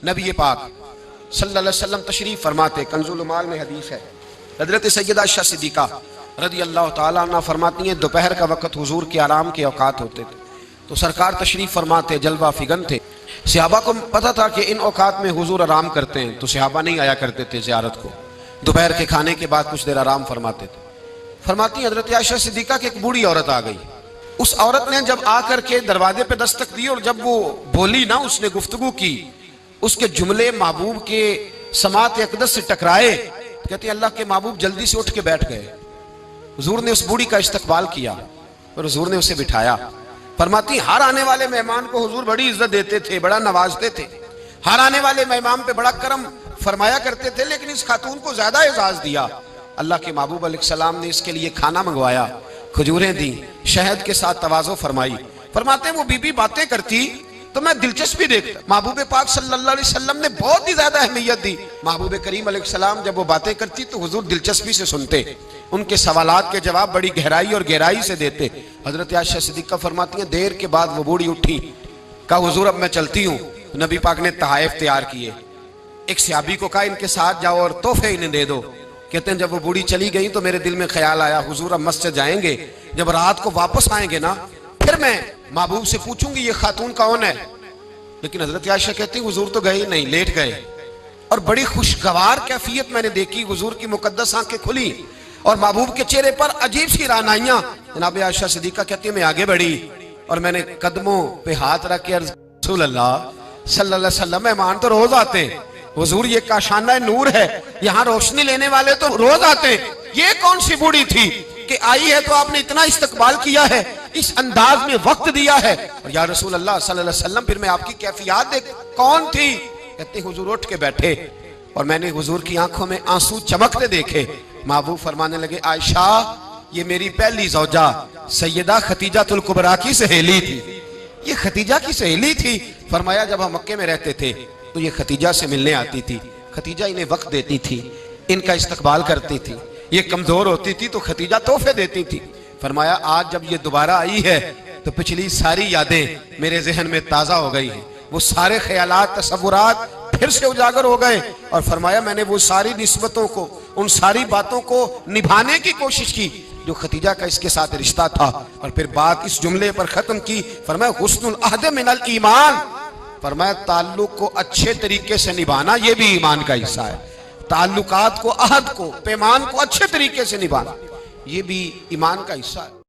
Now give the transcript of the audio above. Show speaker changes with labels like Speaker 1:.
Speaker 1: नबी पाक सल्लल्लाहु अलैहि वसल्लम तशरीफ फरमाते, कंजुल माल में हदीस है, हजरत सैयदा आयशा सिद्दीका रज़ी अल्लाह ताला अन्हा फरमाती हैं, दोपहर का वक़्त हुजूर के आराम के औकात होते थे तो सरकार तशरीफ फरमाते, जलवा फिगन थे। सहाबा को पता था कि इन औकात में हुजूर आराम करते हैं, तो सहाबा नहीं आया करते थे ज़ियारत को। दोपहर के खाने के बाद कुछ देर आराम फरमाते थे। फरमाती हजरत आयशा सिद्दीका की एक बूढ़ी औरत आ गई। उस औरत ने जब आकर के दरवाजे पे दस्तक दी और जब वो बोली ना, उसने गुफ्तगू की, उसके जुमले महबूब के समात अक़दस से टकराए। कहते अल्लाह के महबूब जल्दी से उठ के बैठ गए। हुजूर ने उस बूढ़ी का इस्तकबाल किया और हुजूर ने उसे बिठाया। फरमाती हर आने वाले मेहमान को हुजूर बड़ी इज्जत देते थे, बड़ा नवाजते थे, हर आने वाले मेहमान पे बड़ा करम फरमाया करते थे, लेकिन इस खातून को ज्यादा एजाज दिया। अल्लाह के महबूब अलैहिस्सलाम ने इसके लिए खाना मंगवाया, खजूरें दी, शहद के साथ तवाज़ो फरमाई। फरमाते वो बीबी बातें करती तो मैं दिलचस्पी देखता। महबूब पाक सल्लल्लाहु अलैहि वसल्लम ने बहुत ही ज्यादा अहमियत दी। महबूब करीम अलैहिस्सलाम जब वो बातें करती तो हुजूर दिलचस्पी से सुनते, उनके सवालात के जवाब बड़ी गहराई और गहराई से देते। हजरत आयशा सिद्दीका फरमाती हैं, देर के बाद वो बूढ़ी उठी, कहा हुजूर अब मैं चलती हूँ। नबी पाक ने तहाइफ तैयार किए, एक सहाबी को कहा इनके साथ जाओ और तोहफे इन्हें दे दो। कहते हैं जब वो बूढ़ी चली गई तो मेरे दिल में ख्याल आया, हुजूर अब मस्जिद जाएंगे, जब रात को वापस आएंगे ना फिर मैं महबूब से पूछूंगी ये खातून कौन है। लेकिन हजरत आयशा कहती हुजूर तो गए नहीं, लेट गए। और बड़ी खुशगवार कैफियत मैंने देखी, हुजूर की मुकद्दस आंखें खुली और महबूब के चेहरे पर अजीब सी रानाइयां। जनाब आयशा सिद्दीका कहती है मैं आगे बढ़ी और मैंने कदमों पे हाथ रख के रसूल अल्लाह सल्लल्लाहु अलैहि वसल्लम, मेहमान तो रोज आते हैं, हुजूर ये काशाना नूर है, यहाँ रोशनी लेने वाले तो रोज आते हैं, ये कौन सी बूढ़ी थी कि आई है तो आपने इतना इस्तकबाल किया है, इस अंदाज में वक्त दिया है। और या रसूल अल्लाह सल्लल्लाहु अलैहि वसल्लम फिर मैं आपकी कैफियत देख, कौन थी। कहते हुजूर उठ के बैठे और मैंने हुजूर की आंखों में आंसू चमकते देखे। महबूब फरमाने लगे आयशा ये मेरी पहली ज़ौजा सैयदा खतीजातुल कुबरा की सहेली थी, ये खतीजा की सहेली थी। फरमाया जब हम मक्के में रहते थे तो ये खतीजा से मिलने आती थी, खतीजा इन्हें वक्त देती थी, इनका इस्तकबाल करती थी, ये कमजोर होती थी तो खतीजा तोहफे देती थी। फरमाया आज जब ये दोबारा आई है तो पिछली सारी यादें मेरे जहन में ताज़ा हो गई हैं, वो सारे ख्यालात तसव्वुरात फिर से उजागर हो गए। और फरमाया मैंने वो सारी निस्बतों को, उन सारी बातों को निभाने की कोशिश की जो खतीजा का इसके साथ रिश्ता था। और फिर बात इस जुमले पर खत्म की, फरमाया हुस्नुल अहद मिनल ईमान, फरमाया ताल्लुक को अच्छे तरीके से निभाना ये भी ईमान का हिस्सा है। ताल्लुकात को, अहद को, पैमान को अच्छे तरीके से निभाना ये भी ईमान का हिस्सा है।